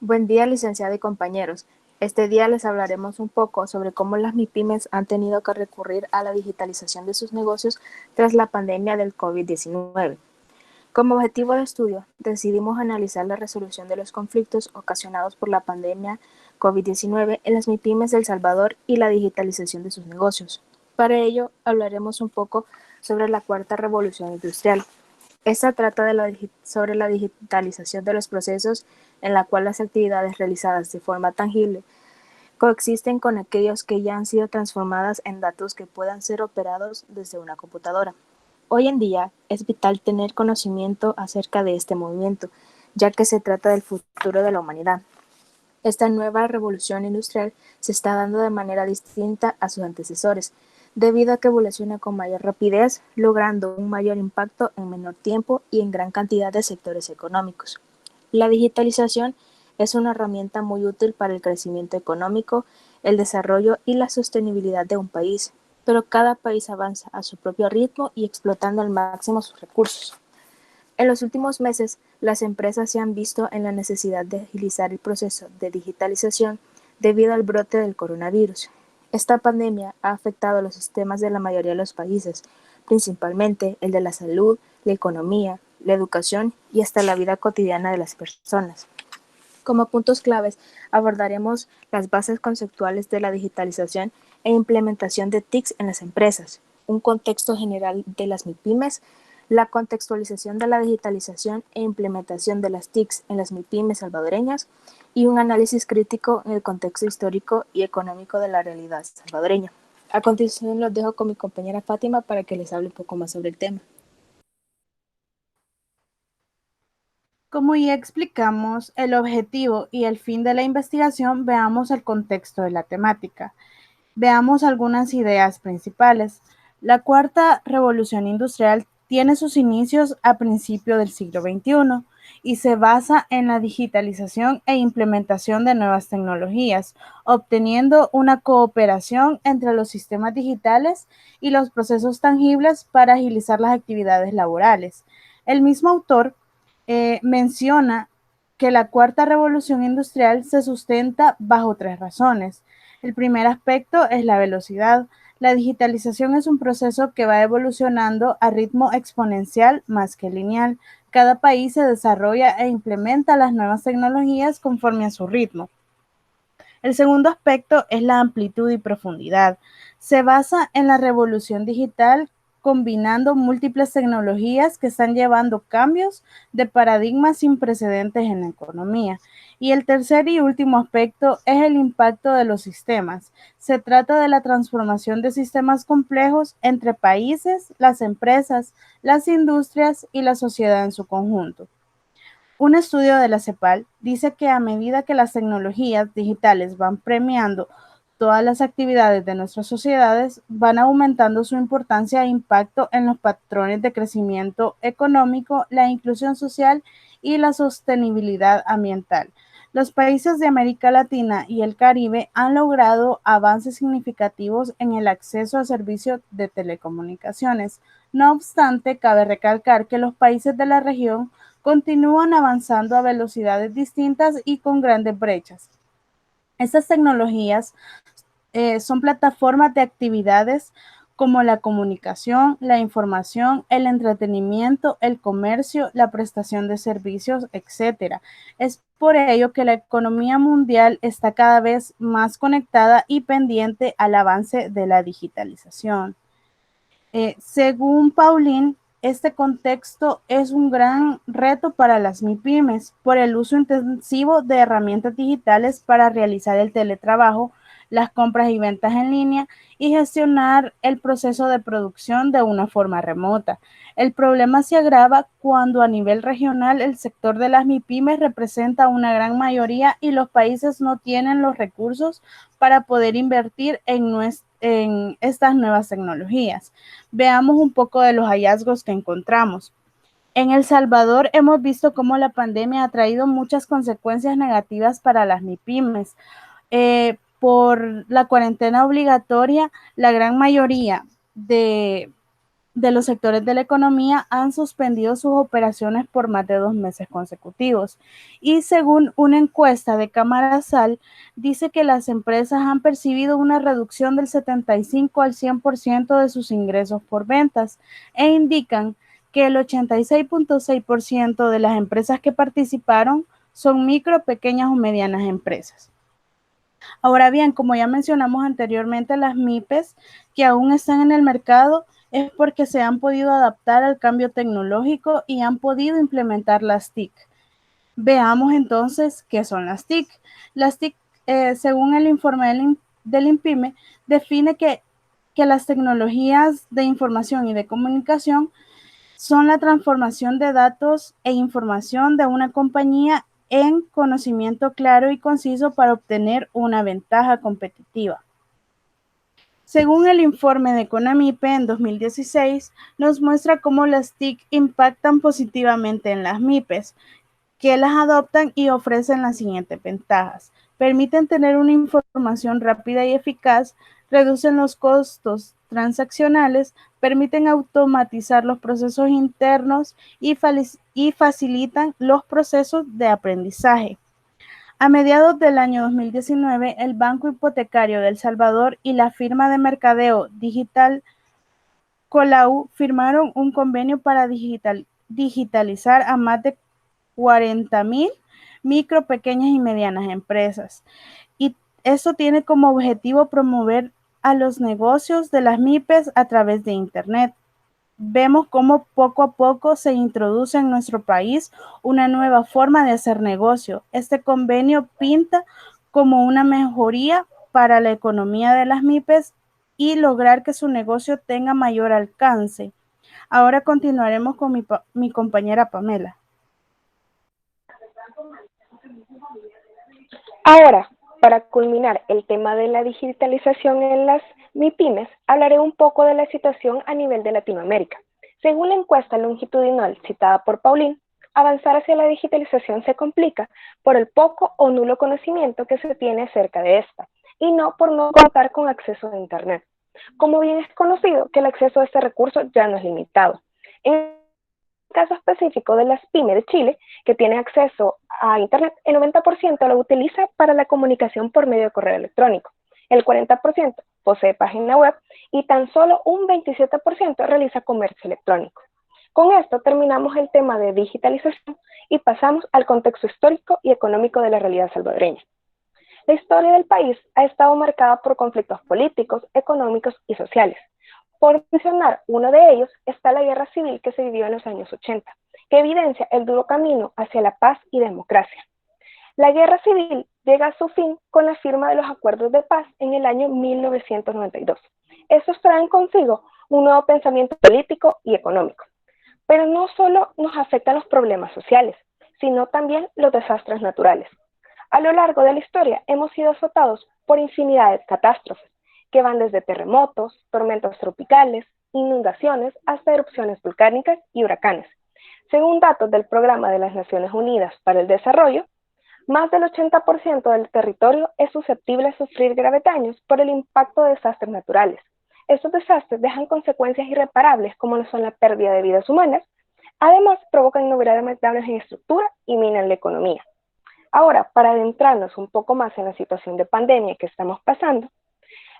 Buen día, licenciada y compañeros. Este día les hablaremos un poco sobre cómo las MIPYMES han tenido que recurrir a la digitalización de sus negocios tras la pandemia del COVID-19. Como objetivo de estudio, decidimos analizar la resolución de los conflictos ocasionados por la pandemia COVID-19 en las MIPYMES de El Salvador y la digitalización de sus negocios. Para ello, hablaremos un poco sobre la cuarta revolución industrial. Esta trata sobre la digitalización de los procesos en la cual las actividades realizadas de forma tangible coexisten con aquellos que ya han sido transformadas en datos que puedan ser operados desde una computadora. Hoy en día es vital tener conocimiento acerca de este movimiento, ya que se trata del futuro de la humanidad. Esta nueva revolución industrial se está dando de manera distinta a sus antecesores, debido a que evoluciona con mayor rapidez, logrando un mayor impacto en menor tiempo y en gran cantidad de sectores económicos. La digitalización es una herramienta muy útil para el crecimiento económico, el desarrollo y la sostenibilidad de un país, pero cada país avanza a su propio ritmo y explotando al máximo sus recursos. En los últimos meses, las empresas se han visto en la necesidad de agilizar el proceso de digitalización debido al brote del coronavirus. Esta pandemia ha afectado los sistemas de la mayoría de los países, principalmente el de la salud, la economía, la educación y hasta la vida cotidiana de las personas. Como puntos claves, abordaremos las bases conceptuales de la digitalización e implementación de TICs en las empresas, un contexto general de las MIPYMES, la contextualización de la digitalización e implementación de las TICs en las MIPYMES salvadoreñas y un análisis crítico en el contexto histórico y económico de la realidad salvadoreña. A continuación los dejo con mi compañera Fátima para que les hable un poco más sobre el tema. Como ya explicamos el objetivo y el fin de la investigación, veamos el contexto de la temática. Veamos algunas ideas principales. La cuarta revolución industrial tiene sus inicios a principios del siglo XXI y se basa en la digitalización e implementación de nuevas tecnologías, obteniendo una cooperación entre los sistemas digitales y los procesos tangibles para agilizar las actividades laborales. El mismo autor menciona que la cuarta revolución industrial se sustenta bajo tres razones. El primer aspecto es la velocidad. La digitalización es un proceso que va evolucionando a ritmo exponencial más que lineal. Cada país se desarrolla e implementa las nuevas tecnologías conforme a su ritmo. El segundo aspecto es la amplitud y profundidad. Se basa en la revolución digital combinando múltiples tecnologías que están llevando cambios de paradigma sin precedentes en la economía. Y el tercer y último aspecto es el impacto de los sistemas. Se trata de la transformación de sistemas complejos entre países, las empresas, las industrias y la sociedad en su conjunto. Un estudio de la CEPAL dice que a medida que las tecnologías digitales van premiando todas las actividades de nuestras sociedades, van aumentando su importancia e impacto en los patrones de crecimiento económico, la inclusión social y la sostenibilidad ambiental. Los países de América Latina y el Caribe han logrado avances significativos en el acceso a servicios de telecomunicaciones. No obstante, cabe recalcar que los países de la región continúan avanzando a velocidades distintas y con grandes brechas. Estas tecnologías son plataformas de actividades como la comunicación, la información, el entretenimiento, el comercio, la prestación de servicios, etcétera. Es por ello que la economía mundial está cada vez más conectada y pendiente al avance de la digitalización. Según Pauline, este contexto es un gran reto para las MIPYMES por el uso intensivo de herramientas digitales para realizar el teletrabajo, las compras y ventas en línea y gestionar el proceso de producción de una forma remota. El problema se agrava cuando a nivel regional el sector de las MIPYMES representa una gran mayoría y los países no tienen los recursos para poder invertir en estas nuevas tecnologías. Veamos un poco de los hallazgos que encontramos. En El Salvador hemos visto cómo la pandemia ha traído muchas consecuencias negativas para las MIPYMES. Por la cuarentena obligatoria, la gran mayoría de de los sectores de la economía han suspendido sus operaciones por más de 2 meses consecutivos. Y según una encuesta de Cámarasal, dice que las empresas han percibido una reducción del 75 al 100% de sus ingresos por ventas e indican que el 86.6% de las empresas que participaron son micro, pequeñas o medianas empresas. Ahora bien, como ya mencionamos anteriormente, las MIPES que aún están en el mercado es porque se han podido adaptar al cambio tecnológico y han podido implementar las TIC. Veamos entonces qué son las TIC. Las TIC, según el informe del INPIME, define que las tecnologías de información y de comunicación son la transformación de datos e información de una compañía en conocimiento claro y conciso para obtener una ventaja competitiva. Según el informe de CONAMIPE en 2016, nos muestra cómo las TIC impactan positivamente en las MIPES, que las adoptan y ofrecen las siguientes ventajas. Permiten tener una información rápida y eficaz, reducen los costos transaccionales, permiten automatizar los procesos internos y facilitan los procesos de aprendizaje. A mediados del año 2019, el Banco Hipotecario de El Salvador y la firma de mercadeo digital Colau firmaron un convenio para digitalizar a más de 40,000 micro, pequeñas y medianas empresas. Y eso tiene como objetivo promover a los negocios de las MIPES a través de Internet. Vemos cómo poco a poco se introduce en nuestro país una nueva forma de hacer negocio. Este convenio pinta como una mejoría para la economía de las MIPES y lograr que su negocio tenga mayor alcance. Ahora continuaremos con mi compañera Pamela. Ahora, para culminar el tema de la digitalización en las MIPYMES, hablaré un poco de la situación a nivel de Latinoamérica. Según la encuesta longitudinal citada por Paulín, avanzar hacia la digitalización se complica por el poco o nulo conocimiento que se tiene acerca de esta, y no por no contar con acceso a Internet. Como bien es conocido que el acceso a este recurso ya no es limitado. En caso específico de las pymes de Chile, que tienen acceso a Internet, el 90% lo utiliza para la comunicación por medio de correo electrónico, el 40% posee página web y tan solo un 27% realiza comercio electrónico. Con esto terminamos el tema de digitalización y pasamos al contexto histórico y económico de la realidad salvadoreña. La historia del país ha estado marcada por conflictos políticos, económicos y sociales. Por mencionar uno de ellos está la guerra civil que se vivió en los años 80, que evidencia el duro camino hacia la paz y democracia. La guerra civil llega a su fin con la firma de los acuerdos de paz en el año 1992. Estos traen consigo un nuevo pensamiento político y económico. Pero no solo nos afectan los problemas sociales, sino también los desastres naturales. A lo largo de la historia hemos sido azotados por infinidad de catástrofes, que van desde terremotos, tormentas tropicales, inundaciones, hasta erupciones volcánicas y huracanes. Según datos del Programa de las Naciones Unidas para el Desarrollo, más del 80% del territorio es susceptible a sufrir graves daños por el impacto de desastres naturales. Estos desastres dejan consecuencias irreparables como lo son la pérdida de vidas humanas, además provocan innumerables daños en estructura y minan la economía. Ahora, para adentrarnos un poco más en la situación de pandemia que estamos pasando,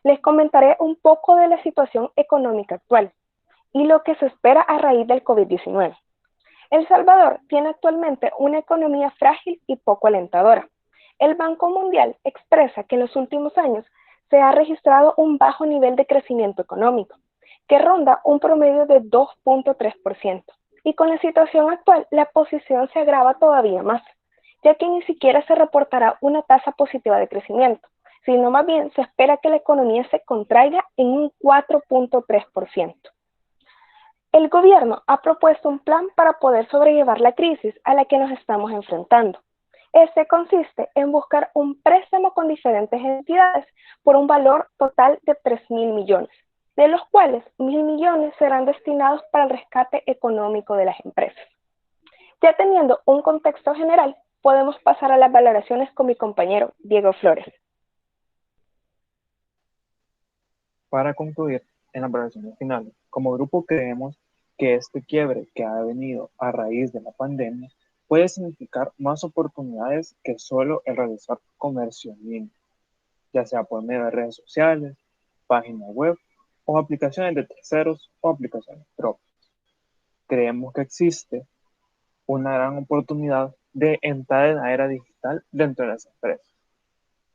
les comentaré un poco de la situación económica actual y lo que se espera a raíz del COVID-19. El Salvador tiene actualmente una economía frágil y poco alentadora. El Banco Mundial expresa que en los últimos años se ha registrado un bajo nivel de crecimiento económico, que ronda un promedio de 2.3%. Y con la situación actual, la posición se agrava todavía más, ya que ni siquiera se reportará una tasa positiva de crecimiento, sino más bien se espera que la economía se contraiga en un 4.3%. El gobierno ha propuesto un plan para poder sobrellevar la crisis a la que nos estamos enfrentando. Este consiste en buscar un préstamo con diferentes entidades por un valor total de 3.000 millones, de los cuales 1.000 millones serán destinados para el rescate económico de las empresas. Ya teniendo un contexto general, podemos pasar a las valoraciones con mi compañero Diego Flores. Para concluir, en las valoraciones finales. Como grupo creemos que este quiebre que ha venido a raíz de la pandemia puede significar más oportunidades que solo el realizar comercio en línea, ya sea por medio de redes sociales, páginas web o aplicaciones de terceros o aplicaciones propias. Creemos que existe una gran oportunidad de entrar en la era digital dentro de las empresas.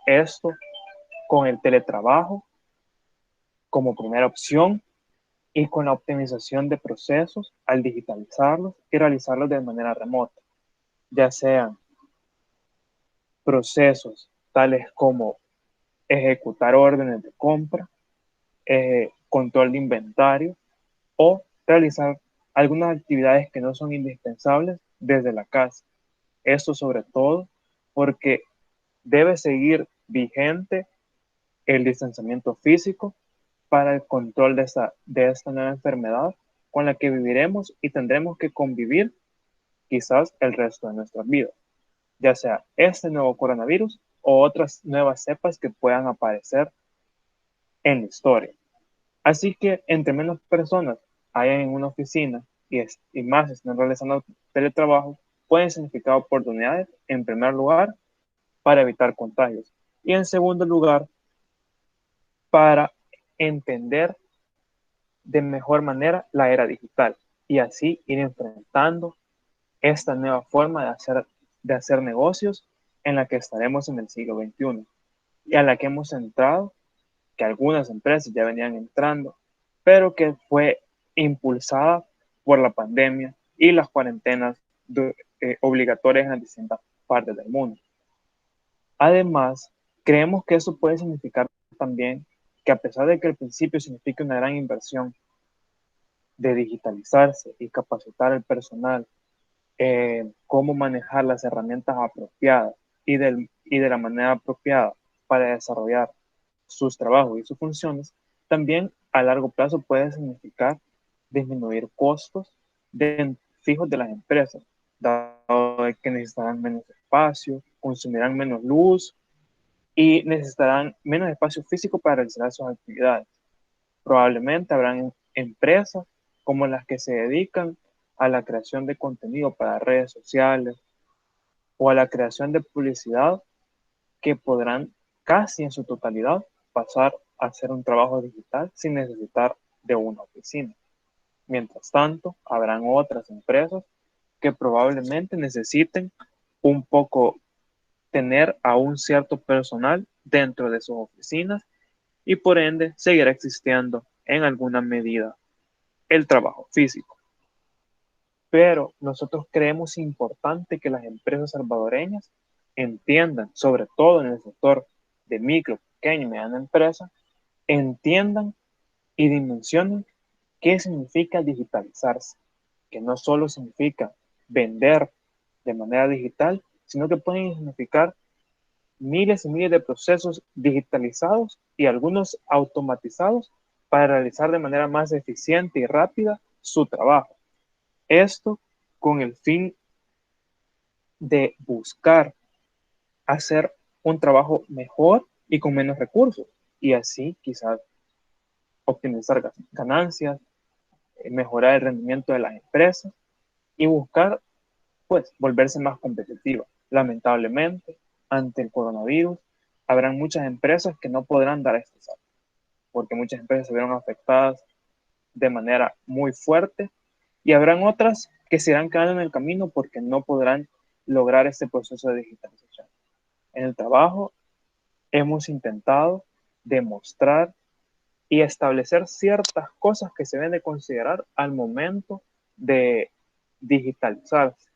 Esto con el teletrabajo como primera opción y con la optimización de procesos al digitalizarlos y realizarlos de manera remota, ya sean procesos tales como ejecutar órdenes de compra, control de inventario o realizar algunas actividades que no son indispensables desde la casa. Esto sobre todo porque debe seguir vigente el distanciamiento físico para el control de esta nueva enfermedad con la que viviremos y tendremos que convivir quizás el resto de nuestras vidas, ya sea este nuevo coronavirus o otras nuevas cepas que puedan aparecer en la historia. Así que entre menos personas hayan en una oficina y más estén realizando teletrabajo, pueden significar oportunidades, en primer lugar, para evitar contagios y en segundo lugar, para entender de mejor manera la era digital y así ir enfrentando esta nueva forma de hacer negocios en la que estaremos en el siglo XXI y a la que hemos entrado, que algunas empresas ya venían entrando, pero que fue impulsada por la pandemia y las cuarentenas obligatorias en distintas partes del mundo. Además, creemos que eso puede significar también que a pesar de que al principio significa una gran inversión de digitalizarse y capacitar al personal, cómo manejar las herramientas apropiadas y de la manera apropiada para desarrollar sus trabajos y sus funciones, también a largo plazo puede significar disminuir costos fijos de las empresas, dado que necesitarán menos espacio, consumirán menos luz y necesitarán menos espacio físico para realizar sus actividades. Probablemente habrán empresas como las que se dedican a la creación de contenido para redes sociales o a la creación de publicidad que podrán casi en su totalidad pasar a hacer un trabajo digital sin necesitar de una oficina. Mientras tanto, habrán otras empresas que probablemente necesiten un poco tener a un cierto personal dentro de sus oficinas y por ende seguirá existiendo en alguna medida el trabajo físico. Pero nosotros creemos importante que las empresas salvadoreñas entiendan, sobre todo en el sector de micro, pequeña y mediana empresa, entiendan y dimensionen qué significa digitalizarse, que no solo significa vender de manera digital, sino que pueden significar miles y miles de procesos digitalizados y algunos automatizados para realizar de manera más eficiente y rápida su trabajo. Esto con el fin de buscar hacer un trabajo mejor y con menos recursos y así quizás optimizar ganancias, mejorar el rendimiento de las empresas y buscar pues volverse más competitiva. Lamentablemente, ante el coronavirus, habrán muchas empresas que no podrán dar este salto, porque muchas empresas se vieron afectadas de manera muy fuerte y habrán otras que se irán quedando en el camino porque no podrán lograr este proceso de digitalización. En el trabajo hemos intentado demostrar y establecer ciertas cosas que se deben de considerar al momento de digitalizarse,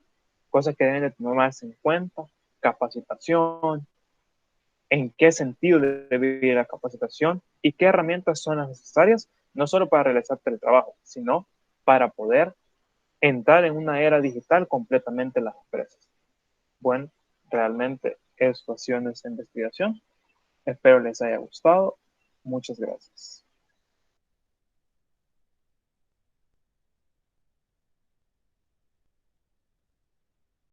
cosas que deben de tomarse en cuenta, capacitación, en qué sentido debe ir la capacitación y qué herramientas son las necesarias, no solo para realizar teletrabajo, sino para poder entrar en una era digital completamente en las empresas. Bueno, realmente eso ha sido nuestra investigación. Espero les haya gustado. Muchas gracias.